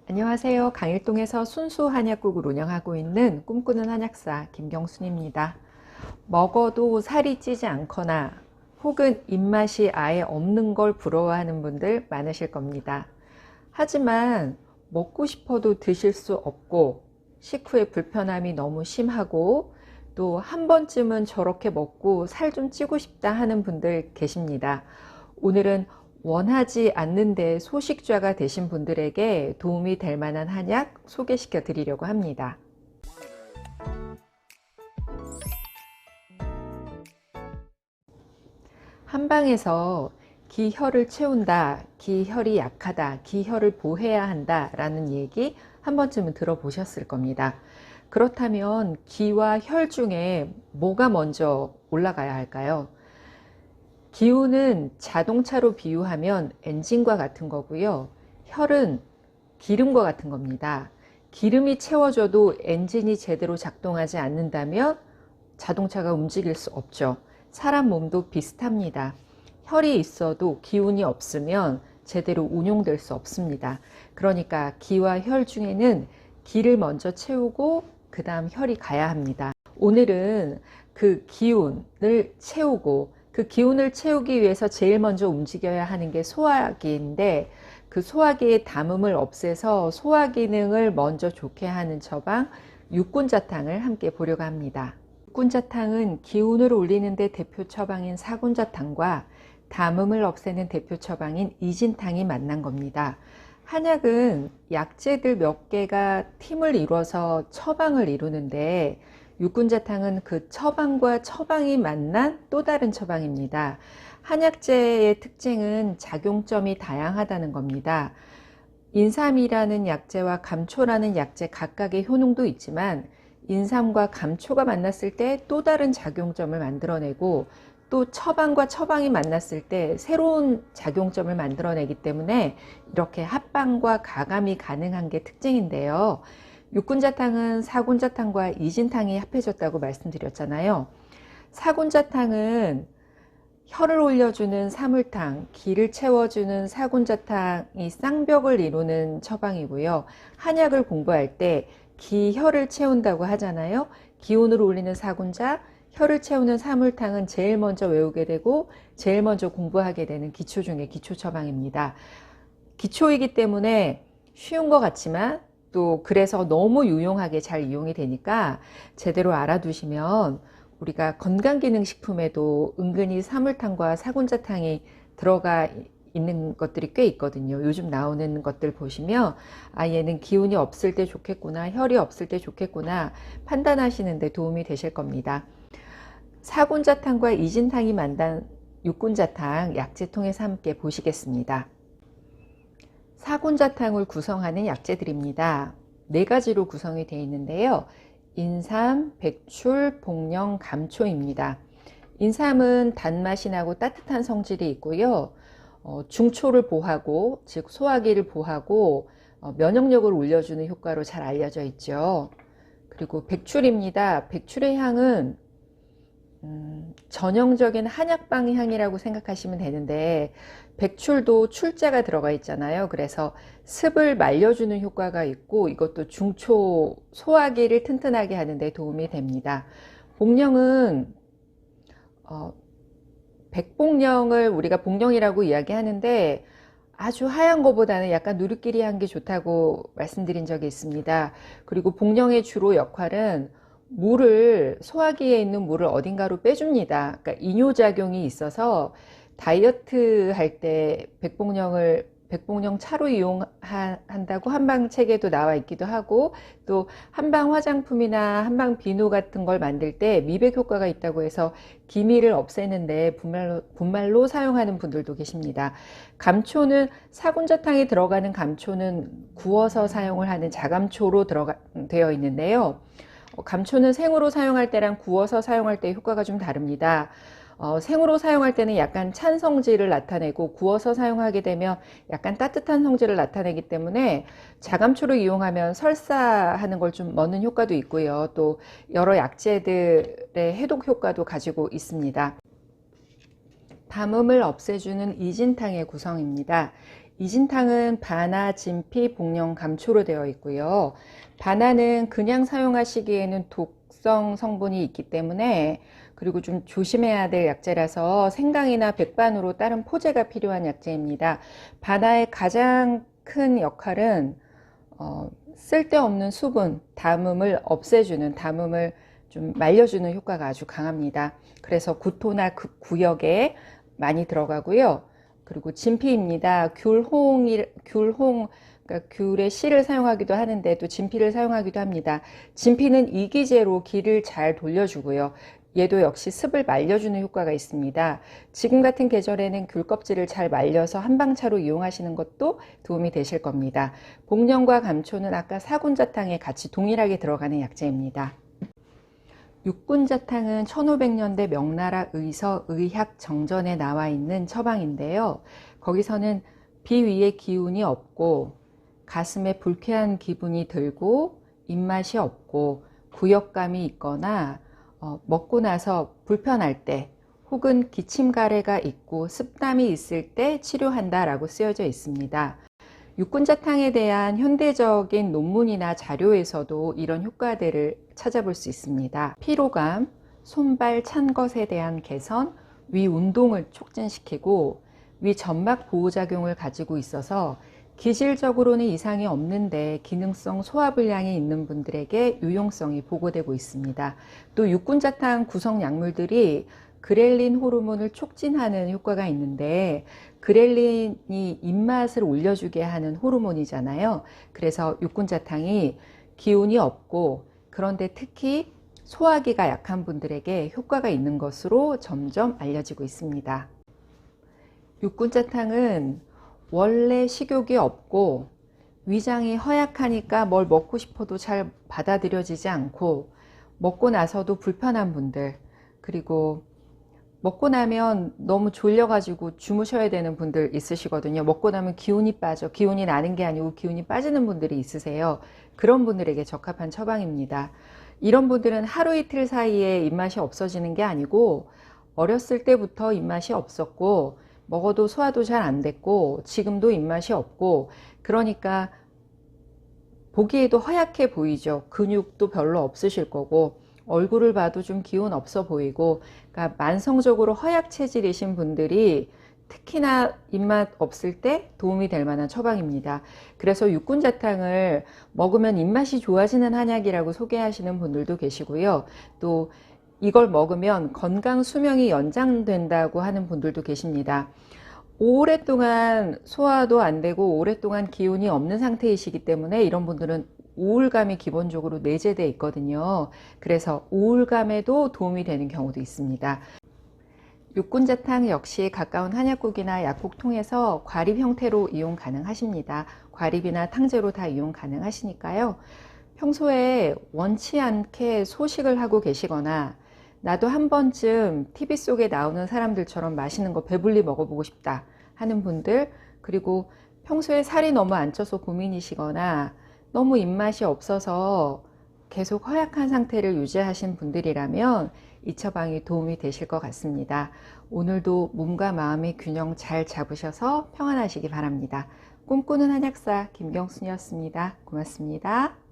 안녕하세요. 강일동에서 순수 한약국을 운영하고 있는 꿈꾸는 한약사 김경순입니다. 먹어도 살이 찌지 않거나 혹은 입맛이 아예 없는 걸 부러워하는 분들 많으실 겁니다. 하지만 먹고 싶어도 드실 수 없고 식후에 불편함이 너무 심하고 또 한 번쯤은 저렇게 먹고 살 좀 찌고 싶다 하는 분들 계십니다. 오늘은 원하지 않는데 소식좌가 되신 분들에게 도움이 될 만한 한약 소개시켜 드리려고 합니다. 한방에서 기혈을 채운다, 기혈이 약하다, 기혈을 보해야 한다 라는 얘기 한 번쯤은 들어보셨을 겁니다. 그렇다면 기와 혈 중에 뭐가 먼저 올라가야 할까요? 기운은 자동차로 비유하면 엔진과 같은 거고요. 혈은 기름과 같은 겁니다. 기름이 채워져도 엔진이 제대로 작동하지 않는다면 자동차가 움직일 수 없죠. 사람 몸도 비슷합니다. 혈이 있어도 기운이 없으면 제대로 운용될 수 없습니다. 그러니까 기와 혈 중에는 기를 먼저 채우고 그 다음 혈이 가야 합니다. 오늘은 그 기운을 채우고 그 기운을 채우기 위해서 제일 먼저 움직여야 하는 게 소화기인데 그 소화기의 담음을 없애서 소화 기능을 먼저 좋게 하는 처방 육군자탕을 함께 보려고 합니다. 육군자탕은 기운을 올리는 데 대표 처방인 사군자탕과 담음을 없애는 대표 처방인 이진탕이 만난 겁니다. 한약은 약재들 몇 개가 팀을 이루어서 처방을 이루는데 육군자탕은 그 처방과 처방이 만난 또 다른 처방입니다. 한약재의 특징은 작용점이 다양하다는 겁니다. 인삼이라는 약재와 감초라는 약재 각각의 효능도 있지만 인삼과 감초가 만났을 때 또 다른 작용점을 만들어내고 또 처방과 처방이 만났을 때 새로운 작용점을 만들어내기 때문에 이렇게 합방과 가감이 가능한 게 특징인데요. 육군자탕은 사군자탕과 이진탕이 합해졌다고 말씀드렸잖아요. 사군자탕은 혈을 올려주는 사물탕, 기를 채워주는 사군자탕이 쌍벽을 이루는 처방이고요. 한약을 공부할 때 기혈을 채운다고 하잖아요. 기운을 올리는 사군자, 혈을 채우는 사물탕은 제일 먼저 외우게 되고 제일 먼저 공부하게 되는 기초 중에 기초 처방입니다. 기초이기 때문에 쉬운 것 같지만 또 그래서 너무 유용하게 잘 이용이 되니까 제대로 알아두시면 우리가 건강기능식품에도 은근히 사물탕과 사군자탕이 들어가 있는 것들이 꽤 있거든요. 요즘 나오는 것들 보시면 아 얘는 기운이 없을 때 좋겠구나, 혈이 없을 때 좋겠구나 판단하시는 데 도움이 되실 겁니다. 사군자탕과 이진탕이 만난 육군자탕 약재통에서 함께 보시겠습니다. 사군자탕을 구성하는 약재들입니다. 4가지로 구성이 되어 있는데요. 인삼, 백출, 복령, 감초입니다. 인삼은 단맛이 나고 따뜻한 성질이 있고요. 중초를 보하고 즉 소화기를 보하고 면역력을 올려주는 효과로 잘 알려져 있죠. 그리고 백출입니다. 백출의 향은 전형적인 한약방 향이라고 생각하시면 되는데 백출도 출자가 들어가 있잖아요. 그래서 습을 말려주는 효과가 있고 이것도 중초 소화기를 튼튼하게 하는 데 도움이 됩니다. 복령은 백복령을 우리가 복령이라고 이야기하는데 아주 하얀 것보다는 약간 누리끼리한 게 좋다고 말씀드린 적이 있습니다. 그리고 복령의 주로 역할은 물을 소화기에 있는 물을 어딘가로 빼줍니다. 그러니까 이뇨작용이 있어서 다이어트 할 때 백복령 차로 이용한다고 한방 책에도 나와 있기도 하고 또 한방 화장품이나 한방 비누 같은 걸 만들 때 미백 효과가 있다고 해서 기미를 없애는데 분말로 사용하는 분들도 계십니다. 감초는 사군자탕에 들어가는 감초는 구워서 사용을 하는 자감초로 되어 있는데요. 감초는 생으로 사용할 때랑 구워서 사용할 때 효과가 좀 다릅니다. 생으로 사용할 때는 약간 찬 성질을 나타내고 구워서 사용하게 되면 약간 따뜻한 성질을 나타내기 때문에 자감초를 이용하면 설사하는 걸 좀 먹는 효과도 있고요. 또 여러 약재들의 해독 효과도 가지고 있습니다. 담음을 없애주는 이진탕의 구성입니다. 이진탕은 바나, 진피, 복령, 감초로 되어 있고요. 바나는 그냥 사용하시기에는 독성 성분이 있기 때문에, 그리고 좀 조심해야 될 약재라서 생강이나 백반으로 다른 포제가 필요한 약재입니다. 바나의 가장 큰 역할은 쓸데없는 수분, 담음을 없애주는, 담음을 좀 말려주는 효과가 아주 강합니다. 그래서 구토나 구역에 많이 들어가고요. 그리고 진피입니다. 귤홍, 그러니까 귤의 씨를 사용하기도 하는데 또 진피를 사용하기도 합니다. 진피는 이기제로 기를 잘 돌려주고요. 얘도 역시 습을 말려주는 효과가 있습니다. 지금 같은 계절에는 귤 껍질을 잘 말려서 한방차로 이용하시는 것도 도움이 되실 겁니다. 복령과 감초는 아까 사군자탕에 같이 동일하게 들어가는 약재입니다. 육군자탕은 1500년대 명나라 의서 의학 정전에 나와 있는 처방인데요. 거기서는 비위의 기운이 없고 가슴에 불쾌한 기분이 들고 입맛이 없고 구역감이 있거나 먹고 나서 불편할 때 혹은 기침 가래가 있고 습담이 있을 때 치료한다 라고 쓰여져 있습니다. 육군자탕에 대한 현대적인 논문이나 자료에서도 이런 효과들을 찾아볼 수 있습니다. 피로감, 손발 찬 것에 대한 개선, 위 운동을 촉진시키고 위 점막 보호작용을 가지고 있어서 기질적으로는 이상이 없는데 기능성 소화불량이 있는 분들에게 유용성이 보고되고 있습니다. 또 육군자탕 구성 약물들이 그렐린 호르몬을 촉진하는 효과가 있는데 그렐린이 입맛을 올려주게 하는 호르몬이잖아요. 그래서 육군자탕이 기운이 없고 그런데 특히 소화기가 약한 분들에게 효과가 있는 것으로 점점 알려지고 있습니다. 육군자탕은 원래 식욕이 없고 위장이 허약하니까 뭘 먹고 싶어도 잘 받아들여지지 않고 먹고 나서도 불편한 분들, 그리고 먹고 나면 너무 졸려가지고 주무셔야 되는 분들 있으시거든요. 먹고 나면 기운이 빠져, 기운이 나는 게 아니고 기운이 빠지는 분들이 있으세요. 그런 분들에게 적합한 처방입니다. 이런 분들은 하루 이틀 사이에 입맛이 없어지는 게 아니고 어렸을 때부터 입맛이 없었고 먹어도 소화도 잘 안 됐고 지금도 입맛이 없고 그러니까 보기에도 허약해 보이죠. 근육도 별로 없으실 거고 얼굴을 봐도 좀 기운 없어 보이고, 그러니까 만성적으로 허약 체질이신 분들이 특히나 입맛 없을 때 도움이 될 만한 처방입니다. 그래서 육군자탕을 먹으면 입맛이 좋아지는 한약이라고 소개하시는 분들도 계시고요. 또 이걸 먹으면 건강 수명이 연장된다고 하는 분들도 계십니다. 오랫동안 소화도 안 되고 오랫동안 기운이 없는 상태이시기 때문에 이런 분들은 우울감이 기본적으로 내재되어 있거든요. 그래서 우울감에도 도움이 되는 경우도 있습니다. 육군자탕 역시 가까운 한약국이나 약국 통해서 과립 형태로 이용 가능하십니다. 과립이나 탕제로 다 이용 가능하시니까요. 평소에 원치 않게 소식을 하고 계시거나 나도 한 번쯤 TV 속에 나오는 사람들처럼 맛있는 거 배불리 먹어보고 싶다 하는 분들, 그리고 평소에 살이 너무 안 쪄서 고민이시거나 너무 입맛이 없어서 계속 허약한 상태를 유지하신 분들이라면 이 처방이 도움이 되실 것 같습니다. 오늘도 몸과 마음의 균형 잘 잡으셔서 평안하시기 바랍니다. 꿈꾸는 한약사 김경순이었습니다. 고맙습니다.